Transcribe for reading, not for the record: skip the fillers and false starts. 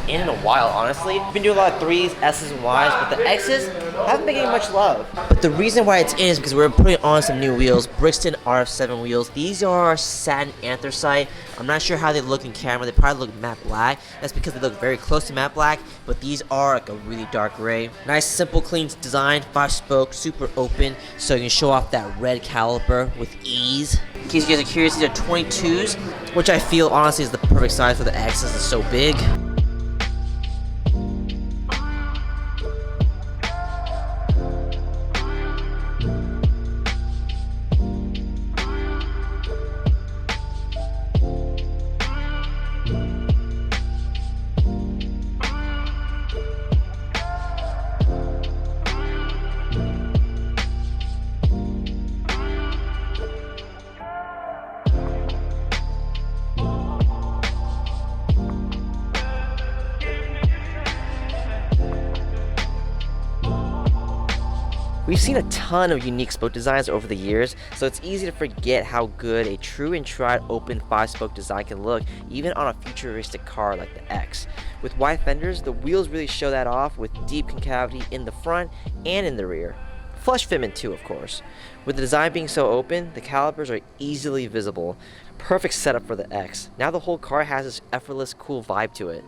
in a while, honestly. I've been doing a lot of 3s, S's, and Y's, but the X's haven't been getting much love. But the reason why it's in is because we're putting on some new wheels, Brixton RF7 wheels. These are satin anthracite. I'm not sure how they look in camera. They probably look matte black. That's because they look very close to matte black, but these are like a really dark gray. Nice, simple, clean design, 5-spoke, super open, so you can show off that red caliper with ease. In case you guys are curious, these are 22s, which I feel honestly is the perfect size for the X since it's so big. We've seen a ton of unique spoke designs over the years, so it's easy to forget how good a true and tried open 5-spoke design can look, even on a futuristic car like the X. With wide fenders, the wheels really show that off with deep concavity in the front and in the rear. Flush fitment too, of course. With the design being so open, the calipers are easily visible. Perfect setup for the X. Now the whole car has this effortless, cool vibe to it.